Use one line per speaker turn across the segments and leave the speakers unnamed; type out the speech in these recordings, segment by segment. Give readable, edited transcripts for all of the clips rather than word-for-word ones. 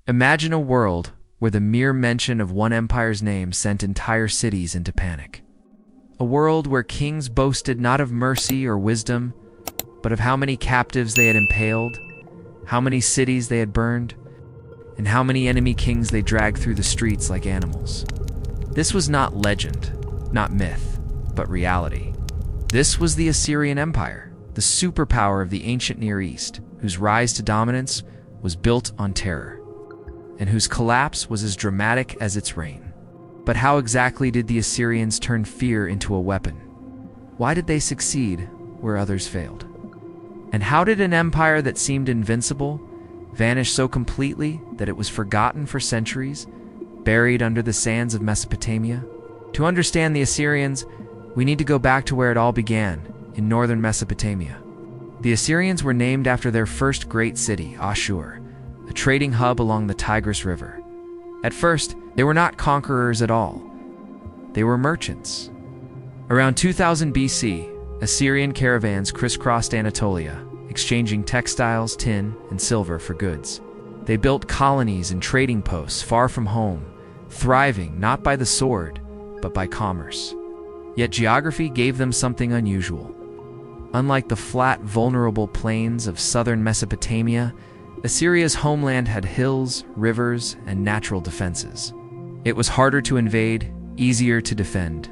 Imagine a world where the mere mention of one empire's name sent entire cities into panic. A world where kings boasted not of mercy or wisdom, but of how many captives they had impaled, how many cities they had burned, and how many enemy kings they dragged through the streets like animals. This was not legend, not myth, but reality. This was the Assyrian Empire, the superpower of the ancient Near East, whose rise to dominance was built on terror, and whose collapse was as dramatic as its reign. But how exactly did the Assyrians turn fear into a weapon? Why did they succeed where others failed? And how did an empire that seemed invincible vanish so completely that it was forgotten for centuries, buried under the sands of Mesopotamia? To understand the Assyrians, we need to go back to where it all began, in northern Mesopotamia. The Assyrians were named after their first great city, Ashur, a trading hub along the Tigris River. At first, they were not conquerors at all. They were merchants. Around 2000 BC, Assyrian caravans crisscrossed Anatolia, exchanging textiles, tin, and silver for goods. They built colonies and trading posts far from home, thriving not by the sword, but by commerce. Yet geography gave them something unusual. Unlike the flat, vulnerable plains of southern Mesopotamia, Assyria's homeland had hills, rivers, and natural defenses. It was harder to invade, easier to defend.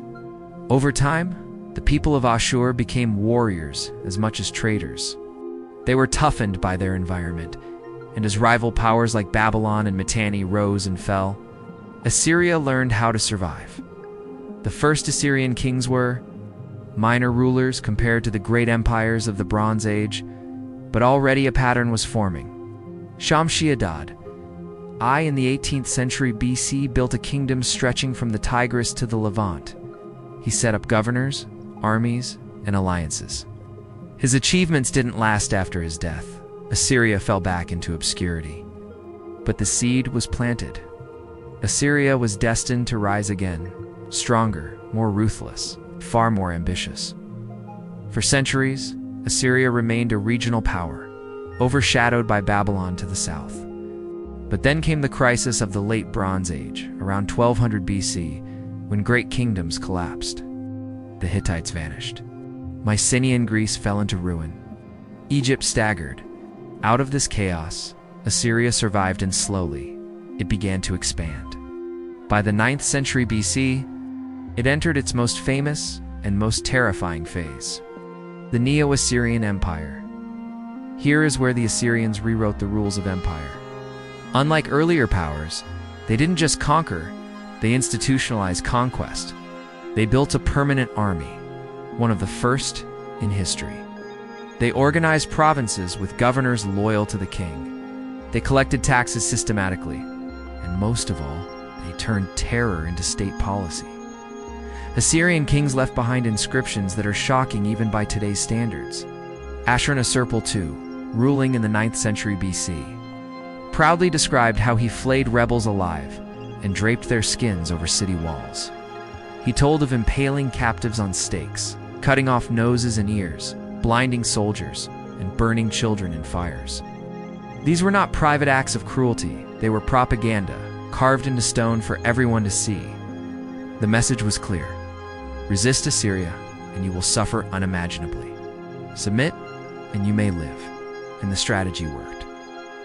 Over time, the people of Ashur became warriors as much as traders. They were toughened by their environment, and as rival powers like Babylon and Mitanni rose and fell, Assyria learned how to survive. The first Assyrian kings were minor rulers compared to the great empires of the Bronze Age, but already a pattern was forming. Shamshi-Adad I, in the 18th century BC, built a kingdom stretching from the Tigris to the Levant. He set up governors, armies, and alliances. His achievements didn't last after his death. Assyria fell back into obscurity. But the seed was planted. Assyria was destined to rise again, stronger, more ruthless, far more ambitious. For centuries, Assyria remained a regional power, overshadowed by Babylon to the south. But then came the crisis of the late Bronze Age, around 1200 BC, when great kingdoms collapsed. The Hittites vanished. Mycenaean Greece fell into ruin. Egypt staggered. Out of this chaos, Assyria survived, and slowly, it began to expand. By the 9th century BC, it entered its most famous and most terrifying phase, the Neo-Assyrian Empire. Here is where the Assyrians rewrote the rules of empire. Unlike earlier powers, they didn't just conquer, they institutionalized conquest. They built a permanent army, one of the first in history. They organized provinces with governors loyal to the king. They collected taxes systematically, and most of all, they turned terror into state policy. Assyrian kings left behind inscriptions that are shocking even by today's standards. Ashurnasirpal II, ruling in the 9th century BC, proudly described how he flayed rebels alive and draped their skins over city walls. He told of impaling captives on stakes, cutting off noses and ears, blinding soldiers, and burning children in fires. These were not private acts of cruelty, they were propaganda, carved into stone for everyone to see. The message was clear: resist Assyria, and you will suffer unimaginably. Submit, and you may live. And the strategy worked.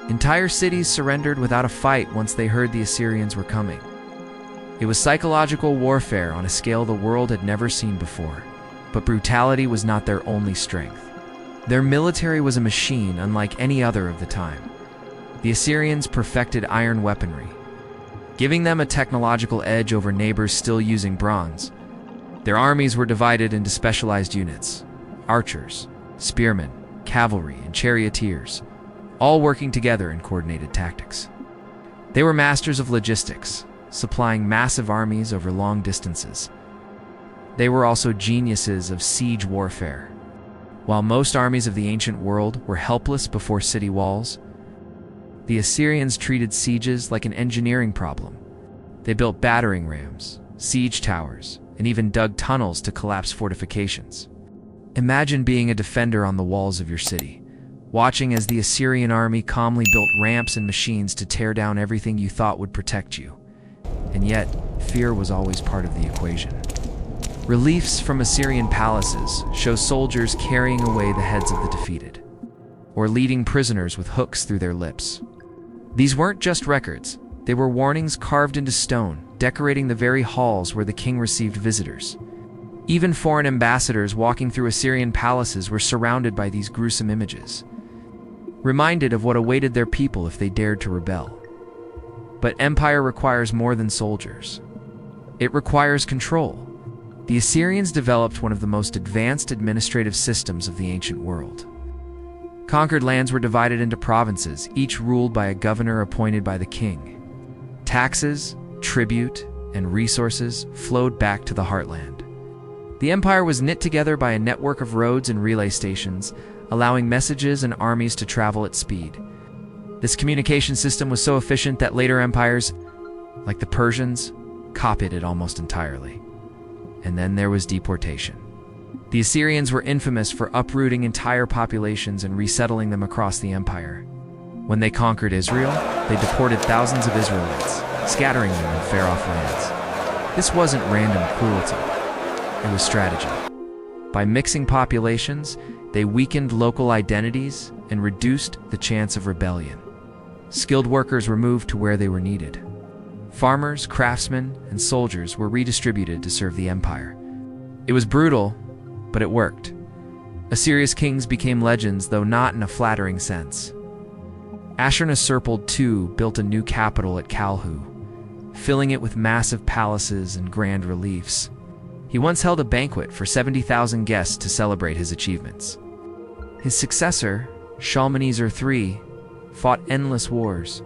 Entire cities surrendered without a fight once they heard the Assyrians were coming. It was psychological warfare on a scale the world had never seen before. But brutality was not their only strength. Their military was a machine unlike any other of the time. The Assyrians perfected iron weaponry, giving them a technological edge over neighbors still using bronze. Their armies were divided into specialized units: archers, spearmen, cavalry, and charioteers, all working together in coordinated tactics. They were masters of logistics, supplying massive armies over long distances. They were also geniuses of siege warfare. While most armies of the ancient world were helpless before city walls, the Assyrians treated sieges like an engineering problem. They built battering rams, siege towers, and even dug tunnels to collapse fortifications. Imagine being a defender on the walls of your city, watching as the Assyrian army calmly built ramps and machines to tear down everything you thought would protect you. And yet, fear was always part of the equation. Reliefs from Assyrian palaces show soldiers carrying away the heads of the defeated, or leading prisoners with hooks through their lips. These weren't just records, they were warnings carved into stone, decorating the very halls where the king received visitors. Even foreign ambassadors walking through Assyrian palaces were surrounded by these gruesome images, reminded of what awaited their people if they dared to rebel. But empire requires more than soldiers. It requires control. The Assyrians developed one of the most advanced administrative systems of the ancient world. Conquered lands were divided into provinces, each ruled by a governor appointed by the king. Taxes, tribute, and resources flowed back to the heartland. The empire was knit together by a network of roads and relay stations, allowing messages and armies to travel at speed. This communication system was so efficient that later empires, like the Persians, copied it almost entirely. And then there was deportation. The Assyrians were infamous for uprooting entire populations and resettling them across the empire. When they conquered Israel, they deported thousands of Israelites, scattering them in far-off lands. This wasn't random cruelty. It was strategy. By mixing populations, they weakened local identities and reduced the chance of rebellion. Skilled workers were moved to where they were needed. Farmers, craftsmen, and soldiers were redistributed to serve the empire. It was brutal, but it worked. Assyria's kings became legends, though not in a flattering sense. Ashurnasirpal II built a new capital at Kalhu, filling it with massive palaces and grand reliefs. He once held a banquet for 70,000 guests to celebrate his achievements. His successor, Shalmaneser III, fought endless wars,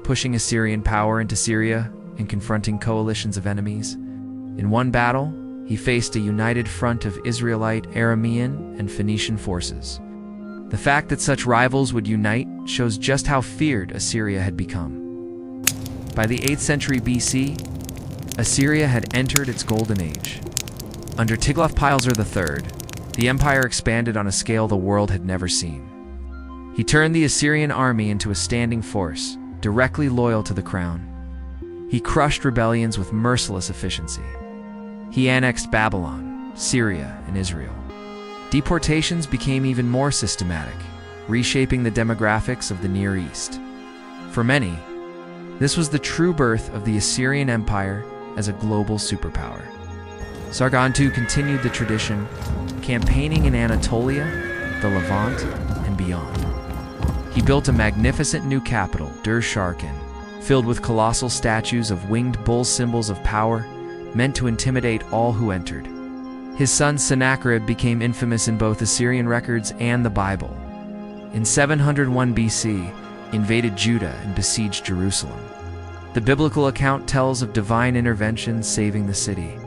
pushing Assyrian power into Syria and confronting coalitions of enemies. In one battle, he faced a united front of Israelite, Aramean, and Phoenician forces. The fact that such rivals would unite shows just how feared Assyria had become. By the 8th century BC, Assyria had entered its golden age. Under Tiglath-Pileser III, the empire expanded on a scale the world had never seen. He turned the Assyrian army into a standing force, directly loyal to the crown. He crushed rebellions with merciless efficiency. He annexed Babylon, Syria, and Israel. Deportations became even more systematic, reshaping the demographics of the Near East. For many, this was the true birth of the Assyrian Empire as a global superpower. Sargon II continued the tradition, campaigning in Anatolia, the Levant, and beyond. He built a magnificent new capital, Dur-Sharkin, filled with colossal statues of winged bull, symbols of power, meant to intimidate all who entered. His son Sennacherib became infamous in both Assyrian records and the Bible. In 701 BC, invaded Judah and besieged Jerusalem. The biblical account tells of divine intervention saving the city,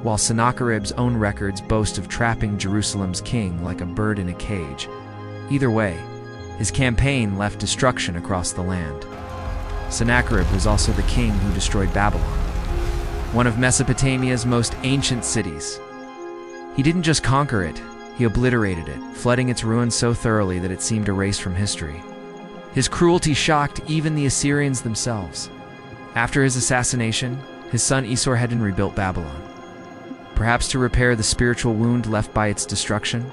while Sennacherib's own records boast of trapping Jerusalem's king like a bird in a cage. Either way, his campaign left destruction across the land. Sennacherib was also the king who destroyed Babylon, one of Mesopotamia's most ancient cities. He didn't just conquer it, he obliterated it, flooding its ruins so thoroughly that it seemed erased from history. His cruelty shocked even the Assyrians themselves. After his assassination, his son Esarhaddon rebuilt Babylon, perhaps to repair the spiritual wound left by its destruction.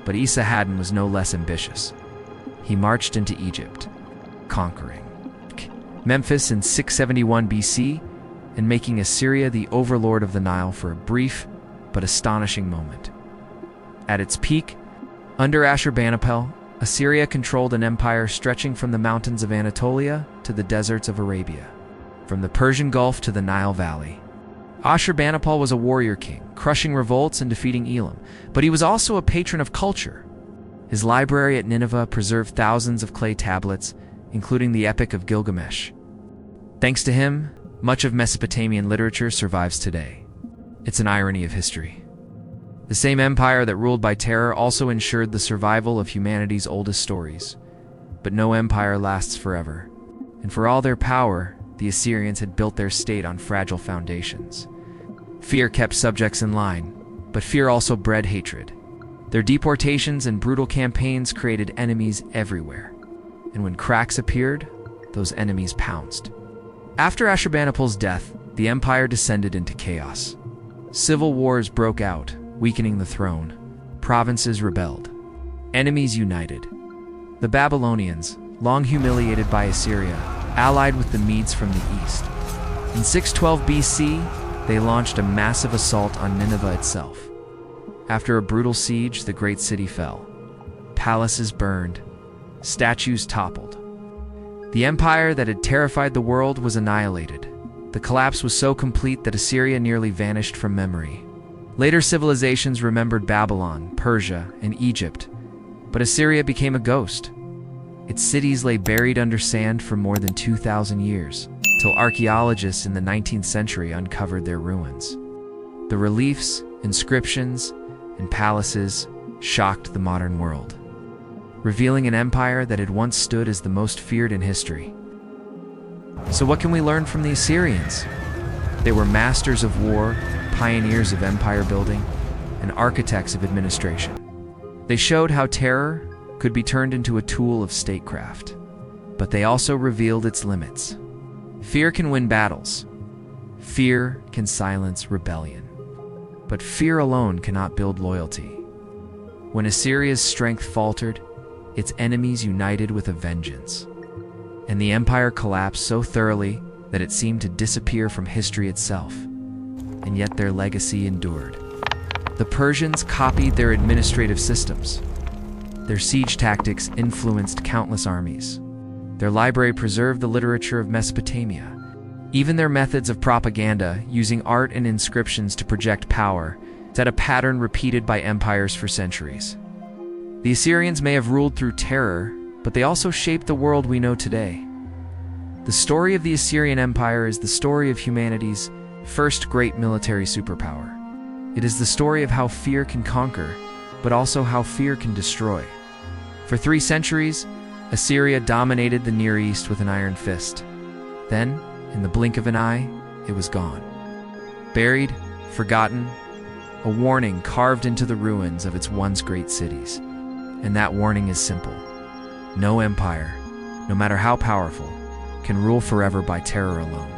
But Esarhaddon was no less ambitious. He marched into Egypt, conquering Memphis in 671 BC and making Assyria the overlord of the Nile for a brief but astonishing moment. At its peak, under Ashurbanipal, Assyria controlled an empire stretching from the mountains of Anatolia to the deserts of Arabia, from the Persian Gulf to the Nile Valley. Ashurbanipal was a warrior king, crushing revolts and defeating Elam, but he was also a patron of culture. His library at Nineveh preserved thousands of clay tablets, including the Epic of Gilgamesh. Thanks to him, much of Mesopotamian literature survives today. It's an irony of history. The same empire that ruled by terror also ensured the survival of humanity's oldest stories. But no empire lasts forever. And for all their power, the Assyrians had built their state on fragile foundations. Fear kept subjects in line, but fear also bred hatred. Their deportations and brutal campaigns created enemies everywhere, and when cracks appeared, those enemies pounced. After Ashurbanipal's death, the empire descended into chaos. Civil wars broke out, weakening the throne. Provinces rebelled. Enemies united. The Babylonians, long humiliated by Assyria, allied with the Medes from the east. In 612 BC, they launched a massive assault on Nineveh itself. After a brutal siege, the great city fell. Palaces burned. Statues toppled. The empire that had terrified the world was annihilated. The collapse was so complete that Assyria nearly vanished from memory. Later civilizations remembered Babylon, Persia, and Egypt, but Assyria became a ghost. Its cities lay buried under sand for more than 2,000 years, till archaeologists in the 19th century uncovered their ruins. The reliefs, inscriptions, and palaces shocked the modern world, revealing an empire that had once stood as the most feared in history. So what can we learn from the Assyrians? They were masters of war, pioneers of empire building, and architects of administration. They showed how terror could be turned into a tool of statecraft, but they also revealed its limits. Fear can win battles. Fear can silence rebellion. But fear alone cannot build loyalty. When Assyria's strength faltered, its enemies united with a vengeance. And the empire collapsed so thoroughly that it seemed to disappear from history itself. And yet their legacy endured. The Persians copied their administrative systems. Their siege tactics influenced countless armies. Their library preserved the literature of Mesopotamia. Even their methods of propaganda, using art and inscriptions to project power, set a pattern repeated by empires for centuries. The Assyrians may have ruled through terror, but they also shaped the world we know today. The story of the Assyrian Empire is the story of humanity's first great military superpower. It is the story of how fear can conquer, but also how fear can destroy. For 3 centuries, Assyria dominated the Near East with an iron fist. Then, in the blink of an eye, it was gone. Buried, forgotten, a warning carved into the ruins of its once great cities. And that warning is simple. No empire, no matter how powerful, can rule forever by terror alone.